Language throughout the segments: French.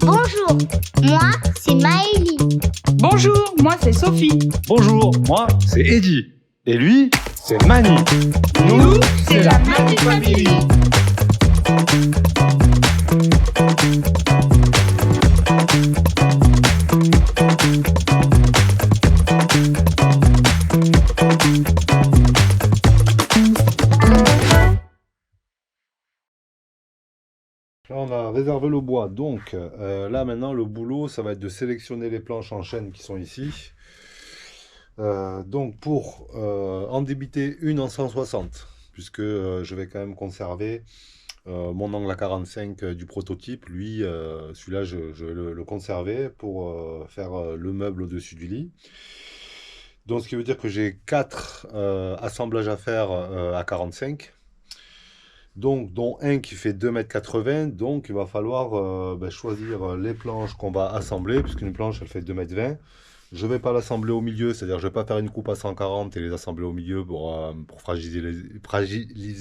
Bonjour, moi c'est Maëlie. Bonjour, moi c'est Sophie. Bonjour, moi c'est Eddy. Et lui, c'est Mani. Nous, c'est la Mani Family. Là, on a réservé le bois. Donc, là, maintenant, le boulot, ça va être de sélectionner les planches en chêne qui sont ici. Donc, pour en débiter une en 160, puisque je vais quand même conserver mon angle à 45 du prototype. Lui, celui-là, je vais le conserver pour faire le meuble au-dessus du lit. Donc, ce qui veut dire que j'ai 4 assemblages à faire à 45. Donc, dont un qui fait 2,80 m. Donc, il va falloir choisir les planches qu'on va assembler, puisqu'une planche, elle fait 2,20 m. Je ne vais pas l'assembler au milieu, c'est-à-dire je ne vais pas faire une coupe à 140 et les assembler au milieu pour fragiliser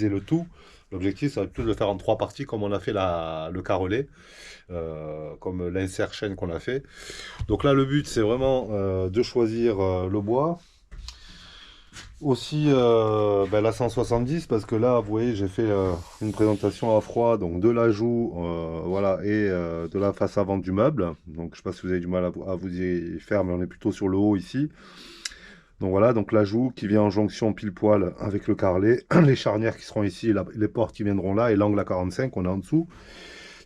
le tout. L'objectif, ça va être plutôt de le faire en 3 parties, comme on a fait le carrelé, comme l'insert chaîne qu'on a fait. Donc là, le but, c'est vraiment de choisir le bois. Aussi la 170, parce que là vous voyez j'ai fait une présentation à froid, donc de l'ajout voilà, et de la face avant du meuble. Donc je sais pas si vous avez du mal à vous y faire, mais on est plutôt sur le haut ici. Donc voilà, donc l'ajout qui vient en jonction pile poil avec le carrelé, les charnières qui seront ici, les portes qui viendront là, et l'angle à 45 on est en dessous.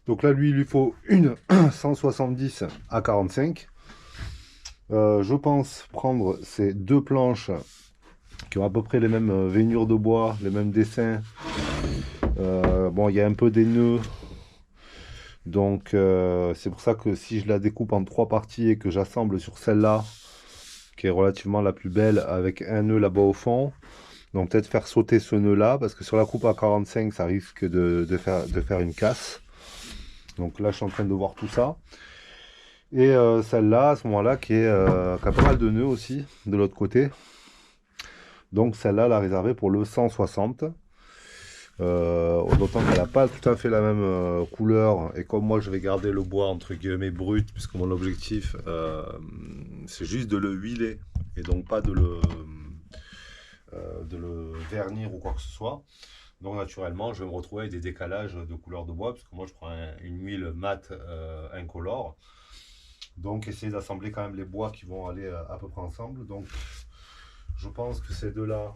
Donc là lui il lui faut une 170 à 45. Je pense prendre ces deux planches qui ont à peu près les mêmes veinures de bois, les mêmes dessins. Bon, il y a un peu des nœuds. Donc, c'est pour ça que si je la découpe en 3 parties et que j'assemble sur celle-là, qui est relativement la plus belle, avec un nœud là-bas au fond, donc peut-être faire sauter ce nœud-là, parce que sur la coupe à 45, ça risque de faire une casse. Donc là, je suis en train de voir tout ça. Et celle-là, à ce moment-là, qui a pas mal de nœuds aussi, de l'autre côté. Donc celle-là, la réservée pour le 160. D'autant qu'elle n'a pas tout à fait la même couleur. Et comme moi, je vais garder le bois entre guillemets brut, puisque mon objectif, c'est juste de le huiler. Et donc pas de le vernir ou quoi que ce soit. Donc naturellement, je vais me retrouver avec des décalages de couleur de bois, parce que moi, je prends une huile mate incolore. Donc essayer d'assembler quand même les bois qui vont aller à peu près ensemble. Donc je pense que ces deux-là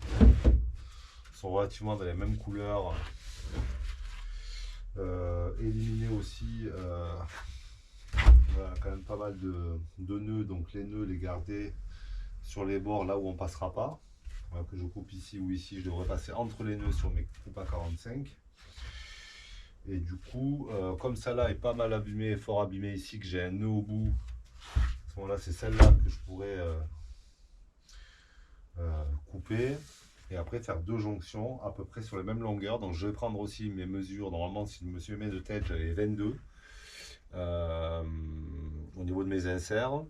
sont relativement dans les mêmes couleurs. Éliminer aussi voilà, quand même pas mal de nœuds. Donc les nœuds, les garder sur les bords là où on passera pas. Voilà, que je coupe ici ou ici, je devrais passer entre les nœuds sur mes coupes à 45. Et du coup, comme celle-là est pas mal abîmée, fort abîmée ici, que j'ai un nœud au bout, à ce moment-là, c'est celle-là que je pourrais couper et après faire 2 jonctions à peu près sur les mêmes longueurs. Donc je vais prendre aussi mes mesures. Normalement, si je me suis mis de tête, j'avais 22 au niveau de mes inserts.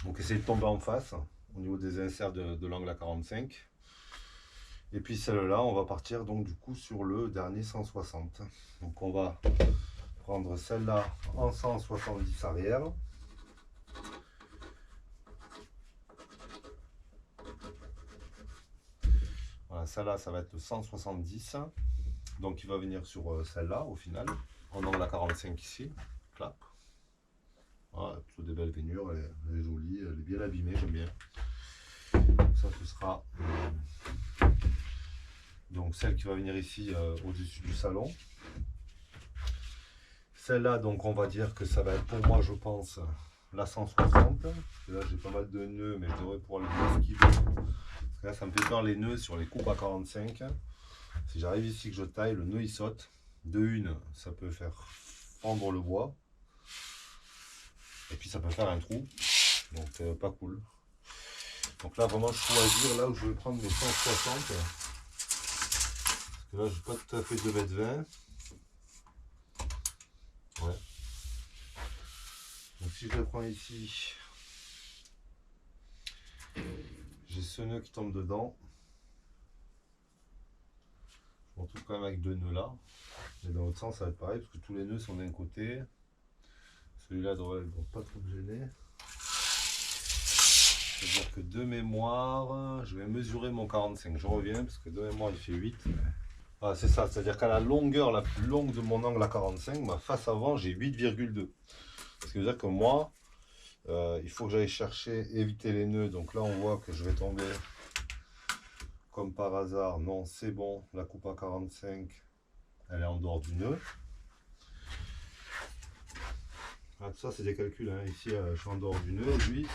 Donc essayer de tomber en face au niveau des inserts de l'angle à 45. Et puis celle-là, on va partir donc du coup sur le dernier 160. Donc on va prendre celle-là en 170 arrière. Voilà, celle-là, ça va être le 170. Donc il va venir sur celle-là au final, en angle à 45 ici. Clap. Voilà, plutôt des belles veinures, elle est jolie, elle est bien abîmée, j'aime bien. Ça, ce sera donc celle qui va venir ici au-dessus du salon. Celle-là, donc on va dire que ça va être pour moi, je pense, la 160. Là, j'ai pas mal de nœuds, mais je devrais pouvoir le esquiver. Parce que là, ça me fait peur les nœuds sur les coupes à 45. Si j'arrive ici que je taille, le nœud il saute. De une, ça peut faire fendre le bois. Et puis ça peut faire un trou. Donc pas cool. Donc là, vraiment choisir là où je vais prendre mes 160. Parce que là, j'ai pas tout à fait 2,20 m. Ouais. Donc si je le prends ici, j'ai ce nœud qui tombe dedans. Je me retrouve quand même avec 2 nœuds là. Et dans l'autre sens, ça va être pareil, parce que tous les nœuds sont d'un côté. Celui-là devrait pas trop me gêner. C'est-à-dire que de mémoire, je vais mesurer mon 45. Je reviens parce que de mémoire il fait 8. Ah, c'est ça, c'est-à-dire qu'à la longueur la plus longue de mon angle à 45, ma face avant j'ai 8,2. Ce qui veut dire que moi, il faut que j'aille chercher, éviter les nœuds. Donc là on voit que je vais tomber comme par hasard. Non, c'est bon, la coupe à 45, elle est en dehors du nœud. Ah, tout ça c'est des calculs, hein. Ici je suis en dehors du nœud, lui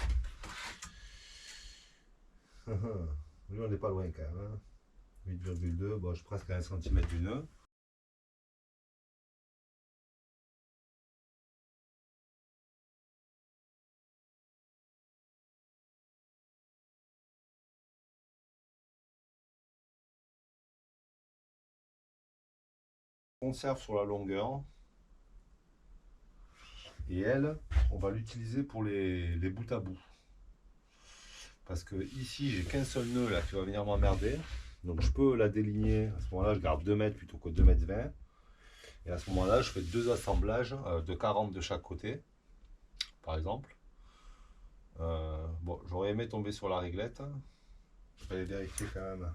on n'est pas loin quand même, hein. 8,2, bon, je suis presque à 1 cm du nœud. Conserve sur la longueur. Et elle, on va l'utiliser pour les bouts à bout. Parce que ici, j'ai qu'un seul nœud là qui va venir m'emmerder. Donc je peux la déligner. À ce moment-là, je garde 2 mètres plutôt que 2 mètres 20. Et à ce moment-là, je fais 2 assemblages de 40 de chaque côté, par exemple. Bon, j'aurais aimé tomber sur la réglette. Je vais aller vérifier quand même.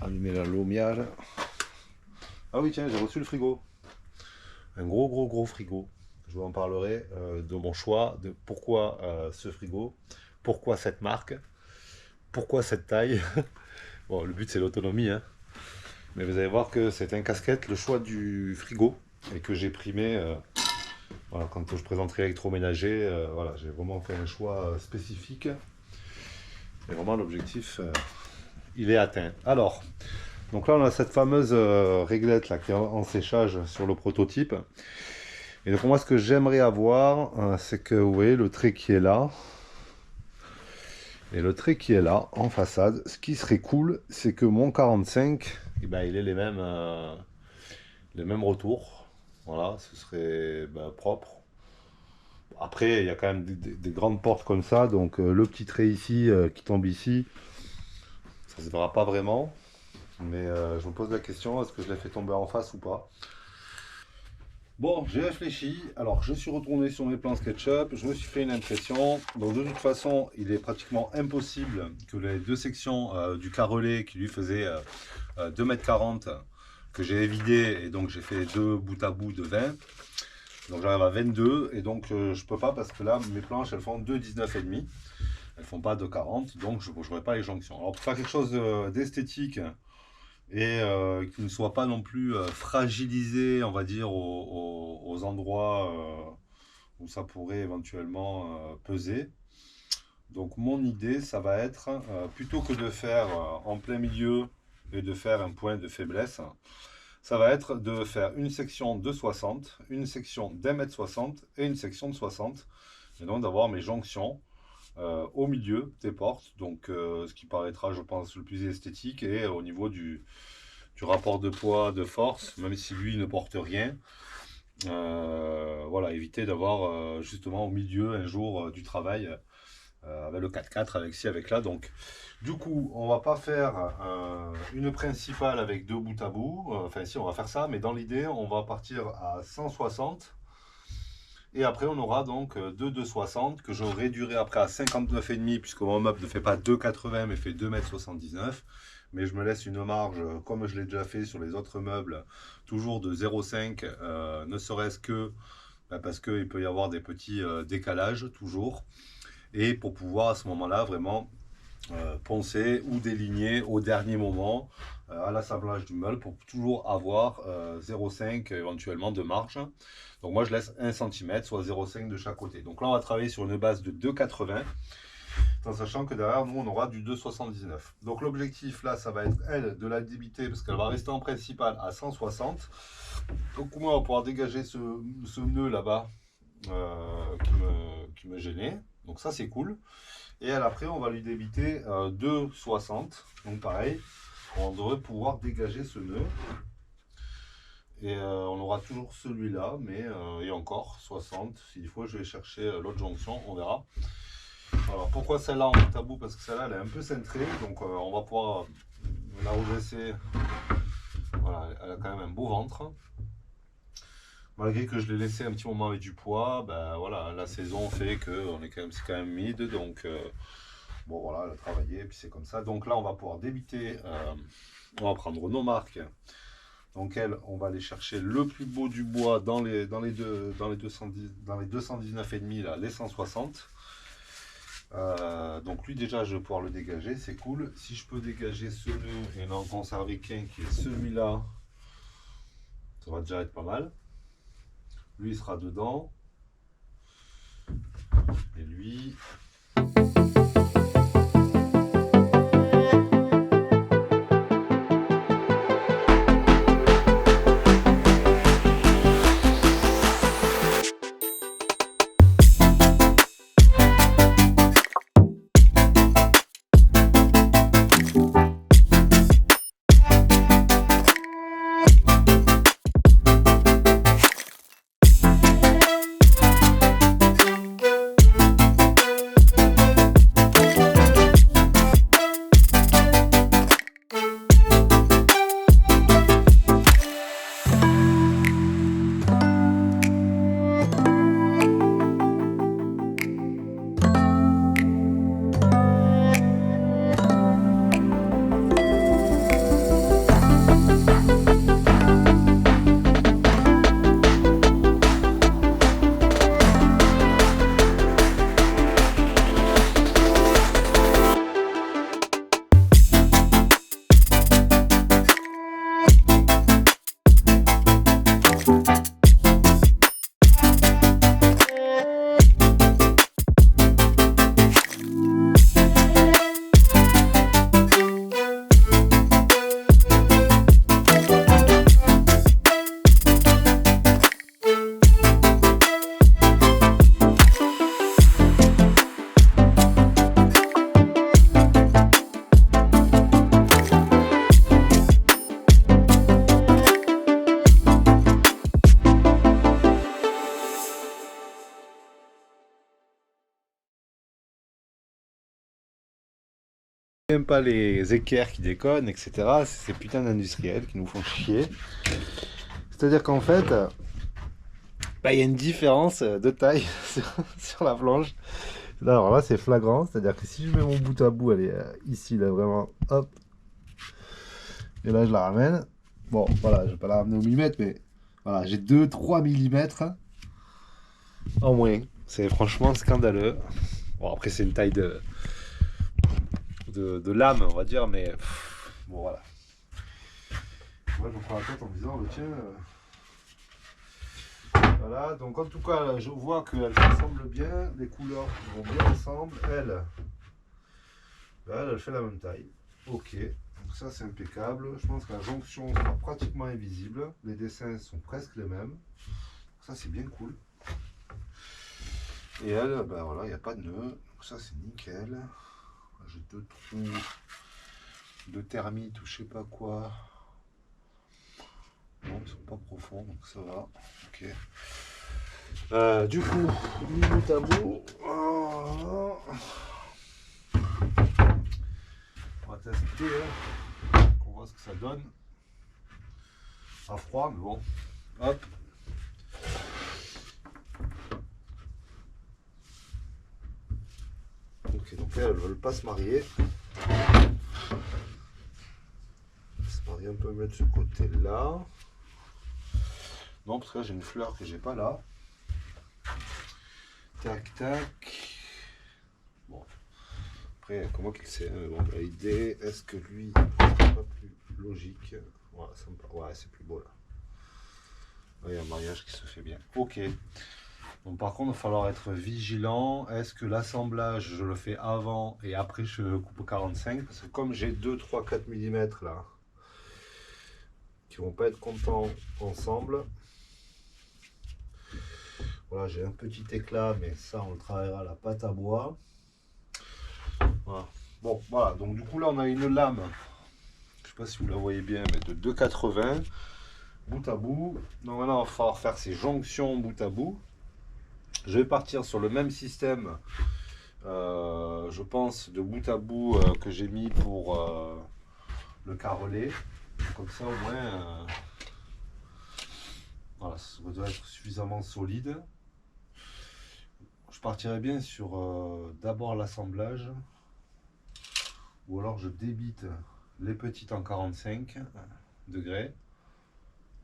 Allumer la lumière. Ah oui, tiens, j'ai reçu le frigo. Un gros frigo. Je vous en parlerai de mon choix, de pourquoi ce frigo, pourquoi cette marque, pourquoi cette taille. Bon, le but c'est l'autonomie, hein. Mais vous allez voir que c'est un casse-tête, le choix du frigo, et que j'ai primé voilà, quand je présenterai l'électroménager. Voilà, j'ai vraiment fait un choix spécifique. Et vraiment l'objectif, il est atteint. Alors, donc là on a cette fameuse réglette là, qui est en séchage sur le prototype. Et donc moi ce que j'aimerais avoir, c'est que vous voyez le trait qui est là. Et le trait qui est là, en façade, ce qui serait cool, c'est que mon 45, eh ben, il ait les mêmes retours. Voilà, ce serait propre. Après, il y a quand même des grandes portes comme ça, donc le petit trait ici qui tombe ici, ça se verra pas vraiment. Mais je me pose la question, est-ce que je l'ai fait tomber en face ou pas? Bon, j'ai réfléchi, alors je suis retourné sur mes plans SketchUp, je me suis fait une impression. Donc de toute façon, il est pratiquement impossible que les deux sections du carrelé qui lui faisait 2,40 m, que j'ai évidé, et donc j'ai fait deux bout à bout de 20. Donc j'arrive à 22, et donc je peux pas, parce que là, mes planches, elles font 2,19,5. Elles font pas 2,40, donc je n'aurai pas les jonctions. Alors pour faire quelque chose d'esthétique, et qui ne soit pas non plus fragilisé, on va dire, aux endroits où ça pourrait éventuellement peser. Donc mon idée, ça va être, plutôt que de faire en plein milieu et de faire un point de faiblesse, ça va être de faire une section de 60, une section d'1,60 m et une section de 60. et donc d'avoir mes jonctions au milieu des portes, donc ce qui paraîtra, je pense, le plus esthétique, et au niveau du rapport de poids, de force, même si lui ne porte rien. Voilà, éviter d'avoir justement au milieu un jour du travail avec le 4x4, avec ci, avec là. Donc, du coup, on va pas faire une principale avec deux bout à bout. Enfin, si, on va faire ça, mais dans l'idée, on va partir à 160. Et après, on aura donc deux 2,60 que je réduirai après à 59,5 puisque mon meuble ne fait pas 2,80 mais fait 2,79 m. Mais je me laisse une marge, comme je l'ai déjà fait sur les autres meubles, toujours de 0,5, ne serait-ce que parce qu'il peut y avoir des petits décalages toujours. Et pour pouvoir à ce moment-là vraiment poncer ou déligner au dernier moment à l'assemblage du meuble pour toujours avoir 0,5 éventuellement de marge. Donc moi je laisse 1 cm, soit 0,5 de chaque côté. Donc là on va travailler sur une base de 2,80, en sachant que derrière nous on aura du 2,79. Donc l'objectif là ça va être elle de la débiter parce qu'elle va rester en principal à 160. Donc moi on va pouvoir dégager ce nœud là-bas qui me gênait. Donc ça c'est cool. Et elle, après on va lui débiter 2,60. Donc pareil, on devrait pouvoir dégager ce nœud. Et on aura toujours celui-là, mais et encore 60. S'il faut, je vais chercher l'autre jonction, on verra. Alors pourquoi celle-là en bout à bout? Parce que celle-là elle est un peu cintrée, donc on va pouvoir la redresser. Voilà, elle a quand même un beau ventre. Malgré que je l'ai laissé un petit moment avec du poids, ben voilà, la saison fait que c'est quand même mid, donc bon voilà, elle a travaillé, et puis c'est comme ça. Donc là on va pouvoir débiter, on va prendre nos marques. Donc elle, on va aller chercher le plus beau du bois dans les 219,5 là, les 160. Donc lui déjà je vais pouvoir le dégager, c'est cool. Si je peux dégager ce nœud et n'en conserver qu'un qui est celui-là, ça va déjà être pas mal. Lui il sera dedans. Et lui... J'aime pas les équerres qui déconnent, etc. C'est ces putains d'industriels qui nous font chier. C'est-à-dire qu'en fait, bah, y a une différence de taille sur la planche. Alors là, c'est flagrant. C'est-à-dire que si je mets mon bout à bout, elle est ici, là, vraiment, hop. Et là, je la ramène. Bon, voilà, je vais pas la ramener au millimètre, mais voilà, j'ai 2-3 mm en moins. C'est franchement scandaleux. Bon, après, c'est une taille de lame, on va dire, mais bon, voilà. Moi, je me prends la tête en me disant, tiens, voilà. Donc, en tout cas, là, je vois qu'elle s'assemble bien, les couleurs vont bien ensemble. Elle fait la même taille. Ok, donc ça, c'est impeccable. Je pense que la jonction sera pratiquement invisible. Les dessins sont presque les mêmes. Ça, c'est bien cool. Et elle, ben voilà, il n'y a pas de nœud. Donc ça, c'est nickel. J'ai 2 trous de termite ou je sais pas quoi. Non, ils sont pas profonds, donc ça va. Ok. Du coup, mis bout à bout. Voilà. On va tester, on voit ce que ça donne. À froid, mais bon. Hop. Ok, donc elles ne veulent pas se marier. Se marier, on peut mettre ce côté-là. Non, parce que là, j'ai une fleur que j'ai pas là. Tac, tac. Bon. Après, comment qu'il sait, hein, bon, l'idée, est-ce que lui, c'est pas plus logique? Voilà, ouais, c'est plus beau là. Là, il y a un mariage qui se fait bien. Ok. Donc par contre, il va falloir être vigilant. Est-ce que l'assemblage, je le fais avant et après je coupe au 45? Parce que comme j'ai 2, 3, 4 mm là, qui vont pas être contents ensemble. Voilà, j'ai un petit éclat, mais ça, on le travaillera à la pâte à bois. Voilà. Bon, voilà. Donc du coup, là, on a une lame. Je sais pas si vous la voyez bien, mais de 2,80 bout à bout. Donc maintenant, il va falloir faire ces jonctions bout à bout. Je vais partir sur le même système, je pense, de bout à bout que j'ai mis pour le carrelé. Comme ça, au moins, voilà, ça doit être suffisamment solide. Je partirai bien sur d'abord l'assemblage, ou alors je débite les petites en 45 degrés.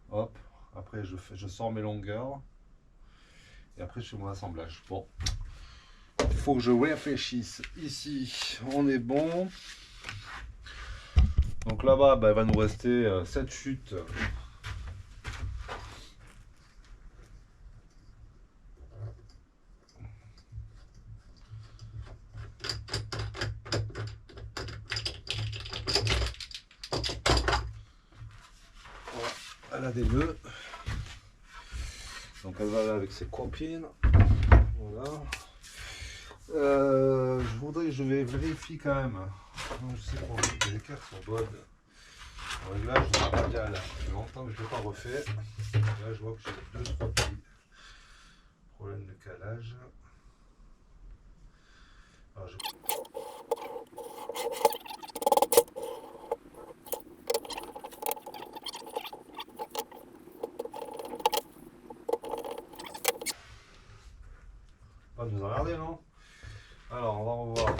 Hop, après je sors mes longueurs. Et après, je fais mon assemblage. Bon, il faut que je réfléchisse. Ici, on est bon. Donc là-bas, il va nous rester 7 chutes. Voilà, elle a des nœuds. Donc elle va là avec ses copines. Voilà. Je vais vérifier quand même. Non, je sais pas, les écarts sont bonnes. Le réglage n'est pas radial. Ça fait longtemps que je ne l'ai pas refait. Là, je vois que j'ai 2-3 petits problèmes de calage. Alors, pas nous emmerder, non? Alors, on va revoir.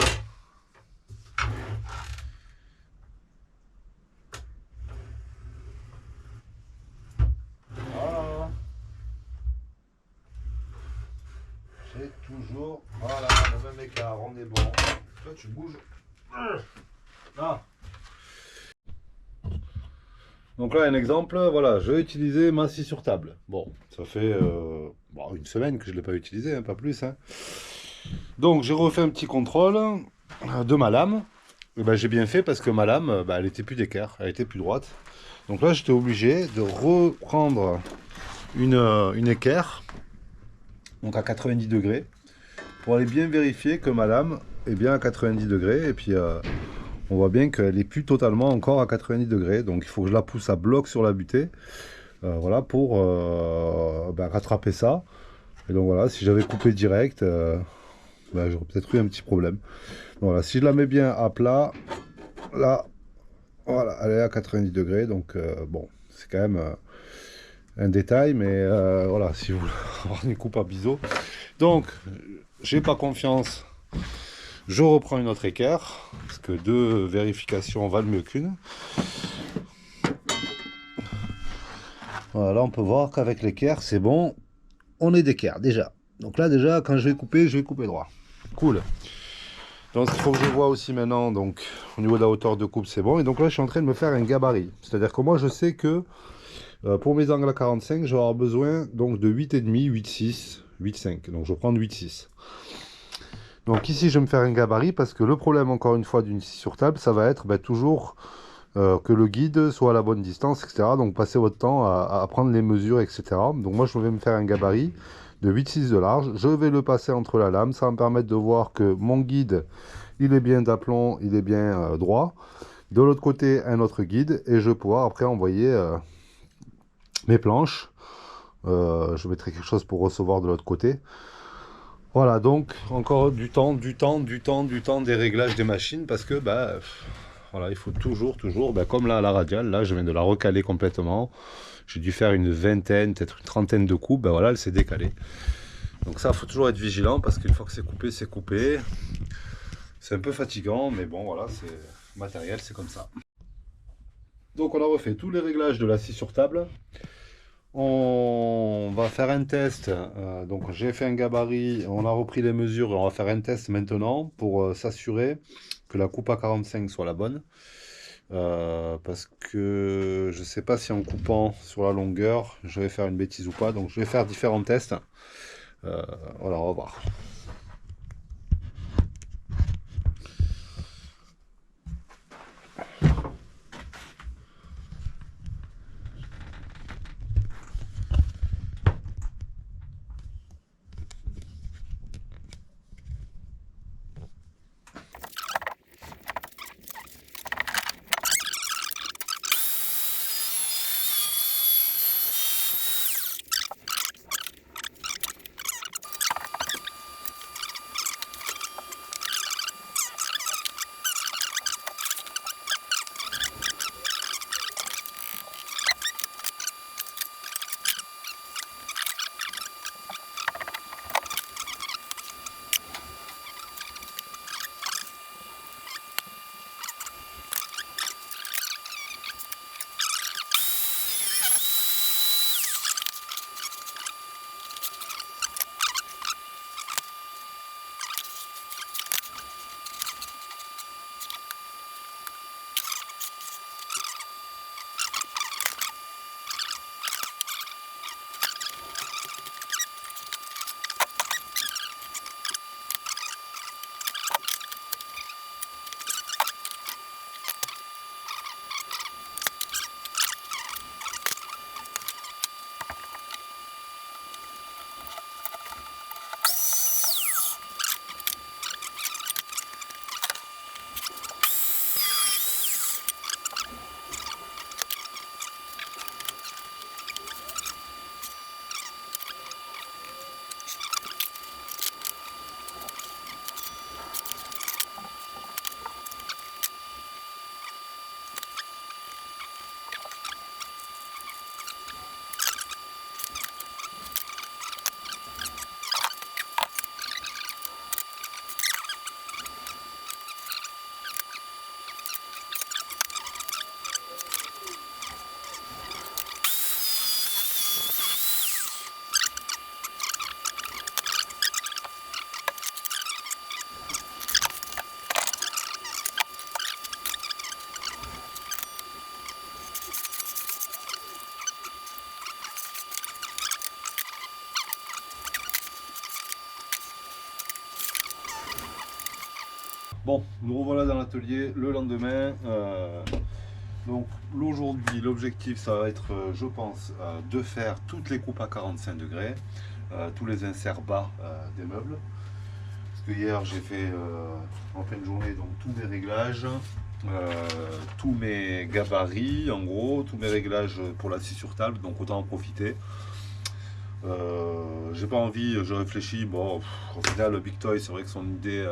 Voilà. J'ai toujours, voilà, le même écart, on est bon. Toi, tu bouges. Là. Donc là, un exemple, voilà, je vais utiliser ma scie sur table. Bon, ça fait une semaine que je ne l'ai pas utilisé, hein, pas plus. Hein. Donc, j'ai refait un petit contrôle de ma lame. Et ben, j'ai bien fait parce que ma lame, elle était plus d'équerre, elle était plus droite. Donc là, j'étais obligé de reprendre une équerre, donc à 90 degrés, pour aller bien vérifier que ma lame est bien à 90 degrés. Et puis, on voit bien qu'elle n'est plus totalement encore à 90 degrés. Donc, il faut que je la pousse à bloc sur la butée. Voilà, pour rattraper ça. Et donc, voilà, si j'avais coupé direct, j'aurais peut-être eu un petit problème. Voilà, si je la mets bien à plat, là, voilà, elle est à 90 degrés. Donc, bon, c'est quand même un détail. Mais voilà, si vous voulez avoir une coupe à biseau. Donc, j'ai pas confiance. Je reprends une autre équerre, parce que 2 vérifications valent mieux qu'une. Voilà, là on peut voir qu'avec l'équerre, c'est bon. On est d'équerre déjà. Donc là déjà, quand je vais couper droit. Cool. Donc il faut que je vois aussi maintenant, donc au niveau de la hauteur de coupe, c'est bon. Et donc là, je suis en train de me faire un gabarit. C'est-à-dire que moi, je sais que pour mes angles à 45, je vais avoir besoin donc de 8,5, 8,6, 8,5. Donc je vais prendre 8,6. Donc ici, je vais me faire un gabarit parce que le problème, encore une fois, d'une scie sur table, ça va être toujours que le guide soit à la bonne distance, etc. Donc passez votre temps à prendre les mesures, etc. Donc moi, je vais me faire un gabarit de 8,6 de large. Je vais le passer entre la lame, ça va me permettre de voir que mon guide, il est bien d'aplomb, il est bien droit. De l'autre côté, un autre guide, et je vais pouvoir après envoyer mes planches. Je mettrai quelque chose pour recevoir de l'autre côté. Voilà, donc encore du temps des réglages des machines, parce que bah, voilà, il faut toujours, bah, comme là, la radiale, là je viens de la recaler complètement. J'ai dû faire une vingtaine, peut-être une trentaine de coupes, ben voilà, elle s'est décalée. Donc ça, il faut toujours être vigilant, parce qu'une fois que c'est coupé, c'est coupé. C'est un peu fatigant, mais bon, voilà, c'est matériel, c'est comme ça. Donc on a refait tous les réglages de la scie sur table. On va faire un test, donc j'ai fait un gabarit, on a repris les mesures et on va faire un test maintenant pour s'assurer que la coupe à 45 soit la bonne. Parce que je ne sais pas si en coupant sur la longueur, je vais faire une bêtise ou pas, donc je vais faire différents tests. Voilà, on va voir. Bon, nous revoilà dans l'atelier le lendemain. Donc aujourd'hui, l'objectif, ça va être, je pense, de faire toutes les coupes à 45 degrés, tous les inserts bas des meubles. Parce que hier, j'ai fait en fin de journée donc tous mes réglages, tous mes gabarits, en gros, tous mes réglages pour la scie sur table, donc autant en profiter. J'ai pas envie, je réfléchis, bon, au final, le Big Toy, c'est vrai que son idée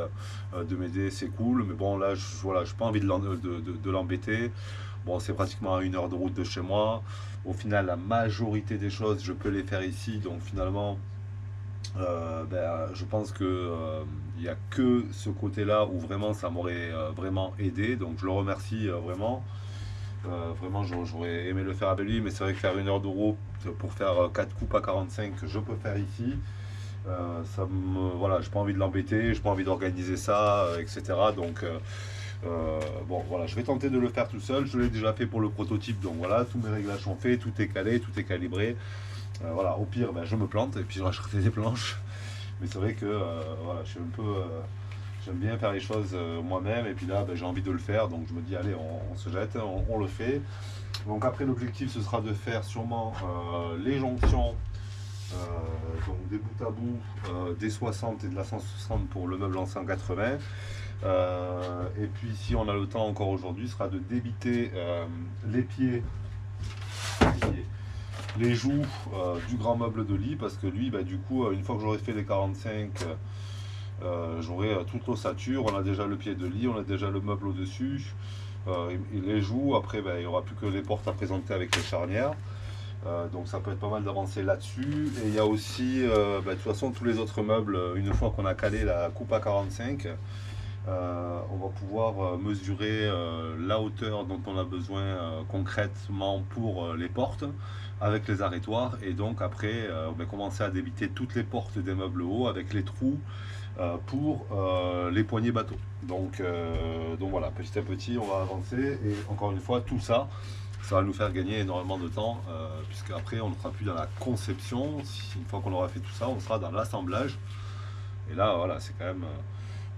de m'aider, c'est cool, mais bon, là, voilà, j'ai pas envie de l'embêter. Bon, c'est pratiquement à 1 heure de route de chez moi. Au final, la majorité des choses, je peux les faire ici, donc finalement, je pense que il n'y a que ce côté-là où vraiment ça m'aurait vraiment aidé, donc je le remercie vraiment. Vraiment, j'aurais aimé le faire avec lui, mais c'est vrai que faire 1 heure de route pour faire 4 coupes à 45 que je peux faire ici, voilà, j'ai pas envie de l'embêter, j'ai pas envie d'organiser ça, etc. Donc bon, voilà, je vais tenter de le faire tout seul. Je l'ai déjà fait pour le prototype, donc voilà, tous mes réglages sont faits, tout est calé, tout est calibré. Voilà, au pire, je me plante et puis je rachèterai des planches. Mais c'est vrai que voilà, je suis un peu j'aime bien faire les choses moi-même, et puis là j'ai envie de le faire, donc je me dis allez, on se jette, on le fait. Donc après, l'objectif, ce sera de faire sûrement les jonctions Donc des bouts à bout, des 60 et de la 160 pour le meuble en 180. Et puis si on a le temps encore aujourd'hui, ce sera de débiter les pieds, les joues du grand meuble de lit, parce que lui, du coup, une fois que j'aurai fait les 45, j'aurai toute l'ossature. On a déjà le pied de lit, on a déjà le meuble au-dessus, et les joues. Après, il n'y aura plus que les portes à présenter avec les charnières. Donc ça peut être pas mal d'avancer là-dessus. Et il y a aussi, de toute façon, tous les autres meubles, une fois qu'on a calé la coupe à 45, on va pouvoir mesurer la hauteur dont on a besoin concrètement pour les portes avec les arrêtoirs, et donc après commencer à débiter toutes les portes des meubles hauts avec les trous pour les poignées bateaux. Donc voilà, petit à petit on va avancer, et encore une fois tout ça va nous faire gagner énormément de temps, puisque après on ne sera plus dans la conception. Une fois qu'on aura fait tout ça, on sera dans l'assemblage, et là voilà, c'est quand même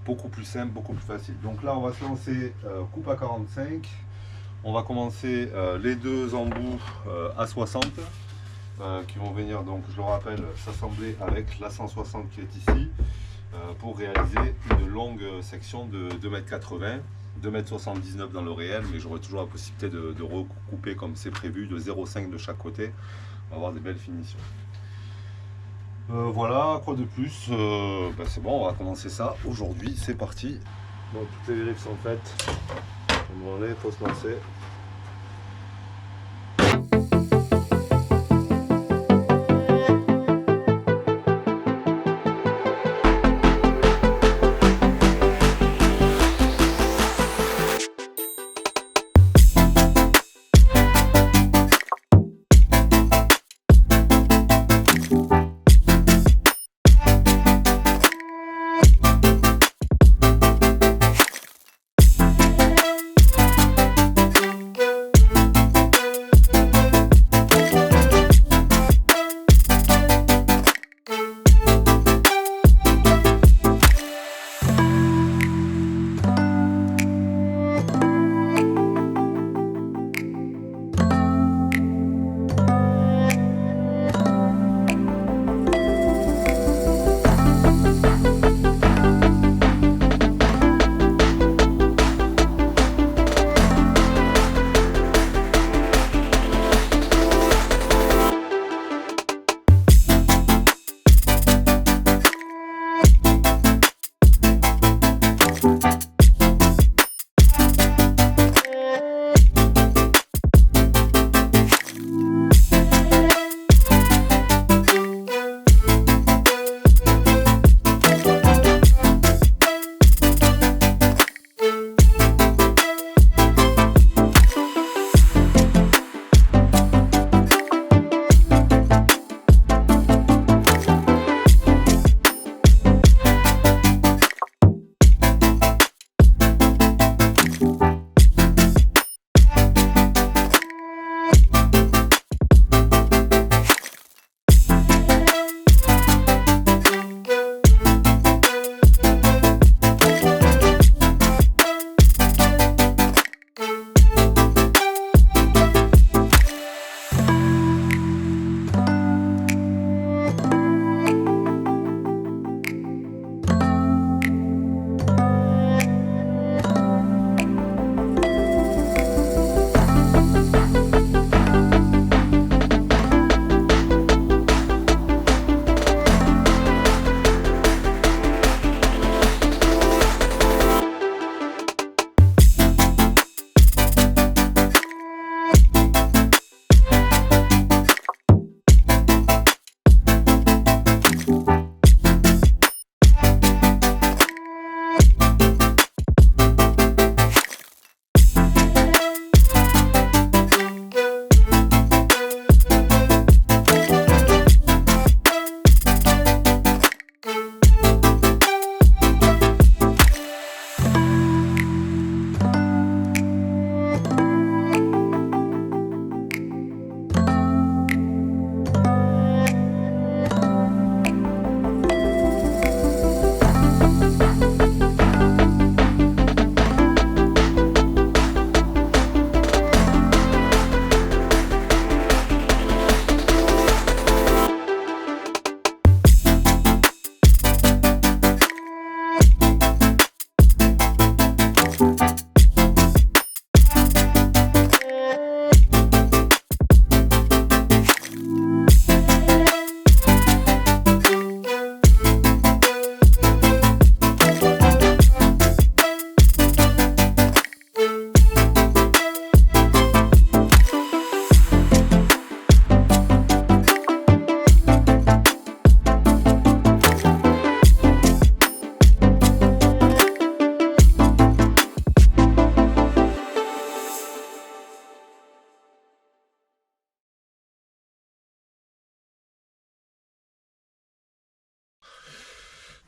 beaucoup plus simple, beaucoup plus facile. Donc là on va se lancer coupe à 45. On va commencer les deux embouts à 60 qui vont venir, donc je le rappelle, s'assembler avec la 160 qui est ici pour réaliser une longue section de 2,80 m, 2,79 m dans le réel, mais j'aurai toujours la possibilité de recouper comme c'est prévu, de 0,5 m de chaque côté. On va avoir des belles finitions. Voilà, quoi de plus, c'est bon, on va commencer ça aujourd'hui, c'est parti. Bon, toutes les griffes sont faites. Il faut se lancer.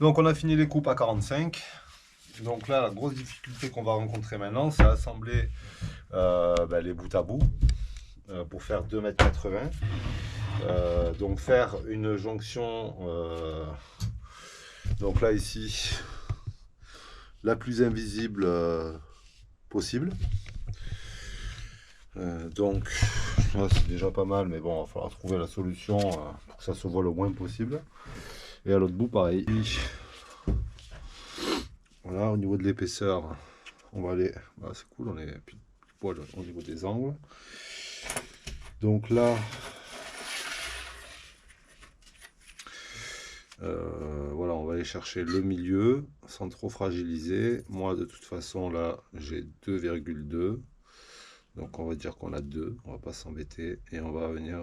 Donc on a fini les coupes à 45. Donc là, la grosse difficulté qu'on va rencontrer maintenant, c'est assembler les bouts à bout pour faire 2,80 m. Donc faire une jonction, donc là ici, la plus invisible possible. Donc là c'est déjà pas mal, mais bon, il va falloir trouver la solution pour que ça se voit le moins possible. Et à l'autre bout, pareil. Voilà, au niveau de l'épaisseur, on va aller. Voilà, c'est cool, on est plus poil au niveau des angles. Donc là, voilà, on va aller chercher le milieu sans trop fragiliser. Moi, de toute façon, là, j'ai 2,2. Donc, on va dire qu'on a 2. On va pas s'embêter. Et on va venir.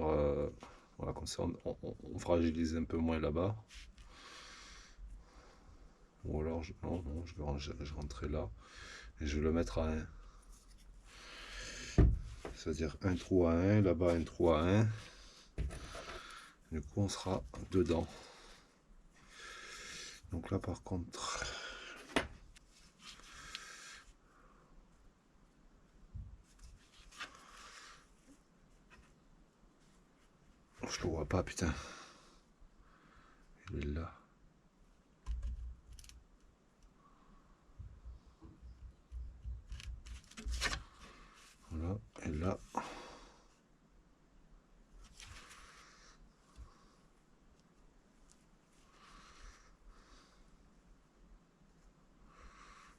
Voilà, comme ça, on fragilise un peu moins là-bas. Ou alors, non, je vais rentrer là. Et je vais le mettre à 1. C'est-à-dire un trou à 1, là-bas un trou à 1. Du coup, on sera dedans. Donc là, par contre, je le vois pas, putain. Il est là. Voilà, et là.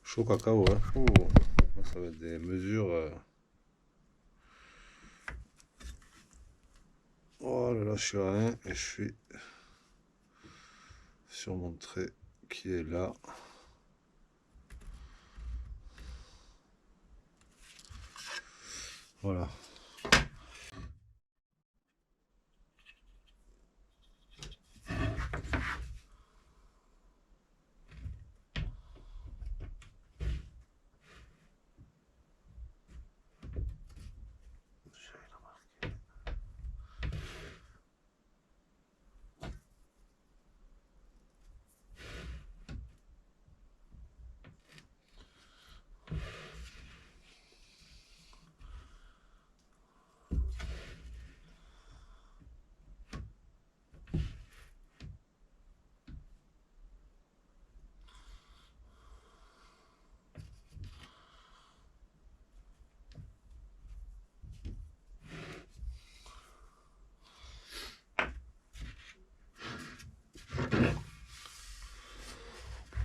Chaud cacao, hein. Oh, ça va être des mesures. Oh là là, je suis à 1 et je suis sur mon trait qui est là. Voilà.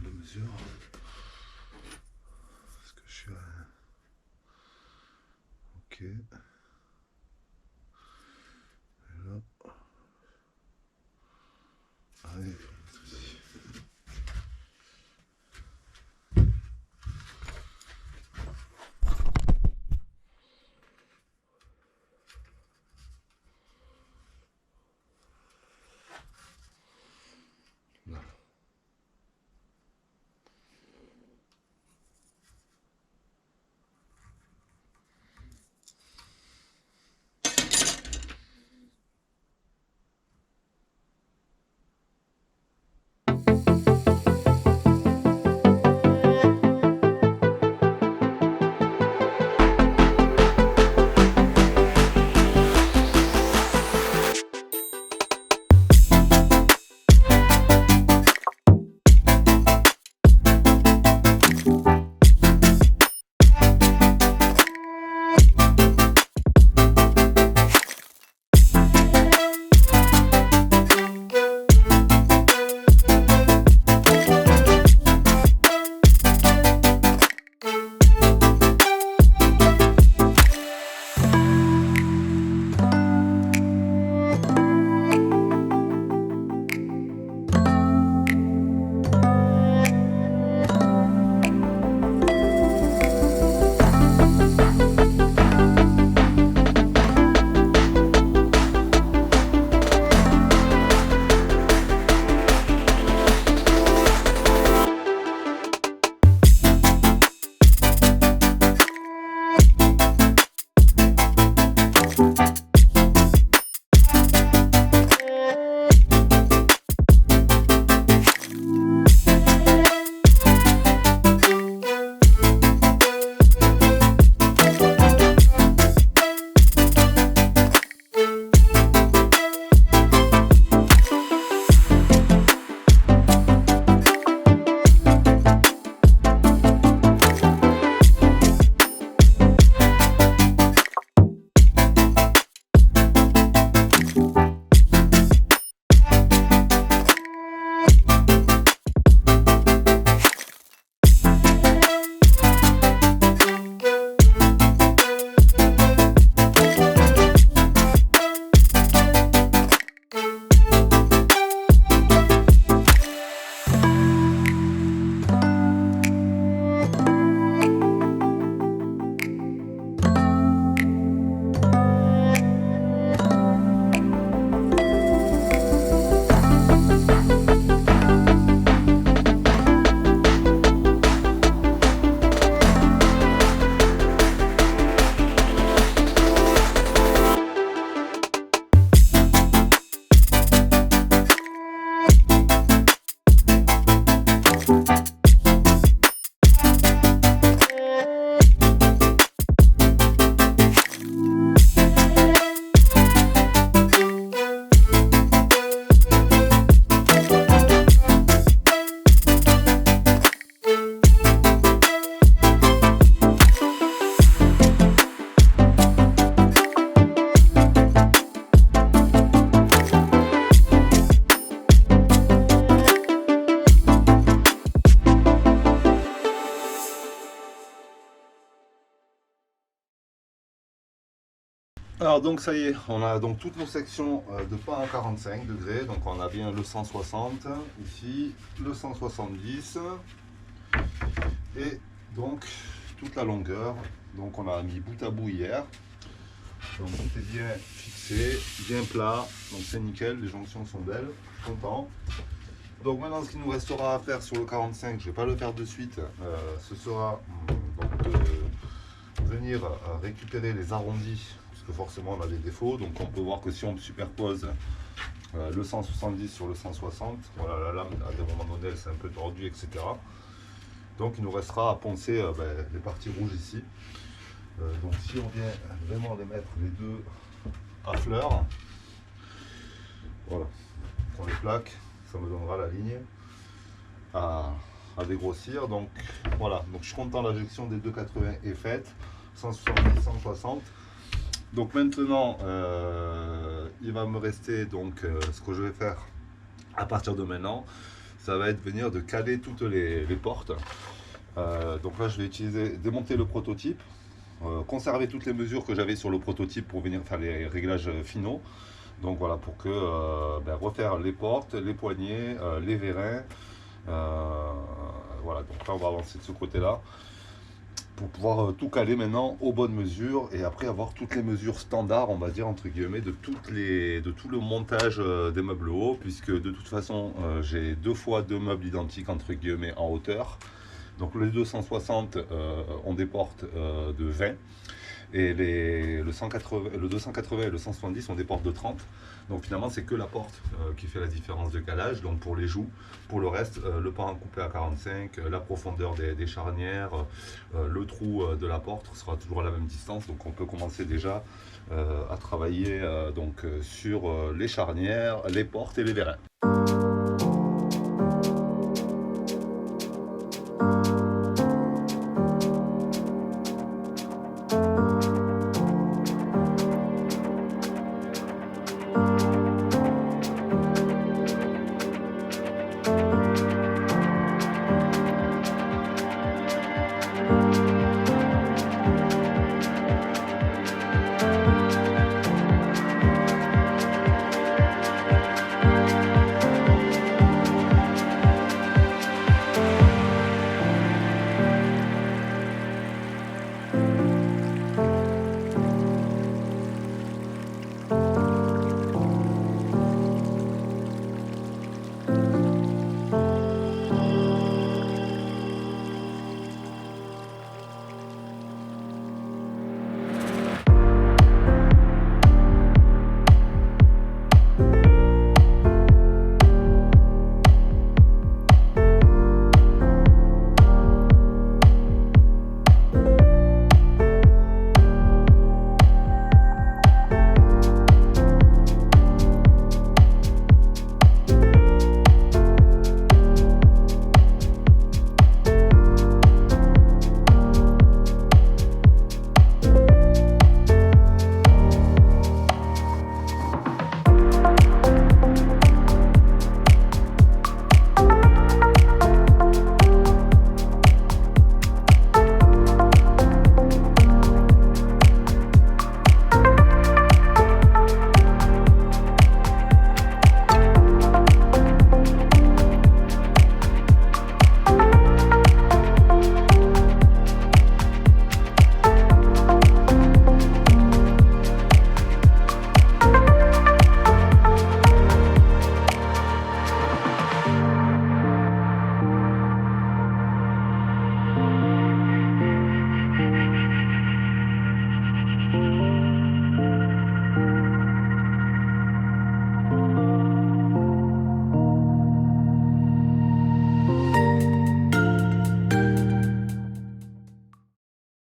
Les mesures. Est-ce que je suis à 1? Ok. Et là. Allez. Là. Alors donc ça y est, on a donc toutes nos sections de pan à 45 degrés. Donc on a bien le 160 ici, le 170 et donc toute la longueur. Donc on a mis bout à bout hier. Donc tout est bien fixé, bien plat, donc c'est nickel, les jonctions sont belles, je suis content. Donc maintenant ce qu'il nous restera à faire sur le 45, je ne vais pas le faire de suite, ce sera donc de venir récupérer les arrondis, puisque forcément on a des défauts. Donc on peut voir que si on superpose le 170 sur le 160, voilà, la lame à des moments donnés c'est un peu tordu, etc. Donc il nous restera à poncer les parties rouges ici. Donc si on vient vraiment les mettre les deux à fleur, voilà, on les plaque, ça me donnera la ligne à dégrossir. Donc voilà, donc je suis content, l'injection des 2,80 est faite, 170, 160. Donc maintenant il va me rester donc ce que je vais faire à partir de maintenant, ça va être venir de caler toutes les portes. Donc là je vais démonter le prototype, conserver toutes les mesures que j'avais sur le prototype pour venir faire les réglages finaux. Donc voilà, pour que refaire les portes, les poignées, les vérins. Voilà, donc là on va avancer de ce côté là pour pouvoir tout caler maintenant aux bonnes mesures et après avoir toutes les mesures standards, on va dire entre guillemets, de tout le montage des meubles hauts, puisque de toute façon j'ai 2 fois 2 meubles identiques entre guillemets en hauteur. Donc les 260 ont des portes de 20 et le 280 et le 170 ont des portes de 30. Donc finalement c'est que la porte qui fait la différence de calage. Donc pour les joues, pour le reste, le pan coupé à 45, la profondeur des charnières, le trou de la porte sera toujours à la même distance. Donc on peut commencer déjà à travailler sur les charnières, les portes et les vérins.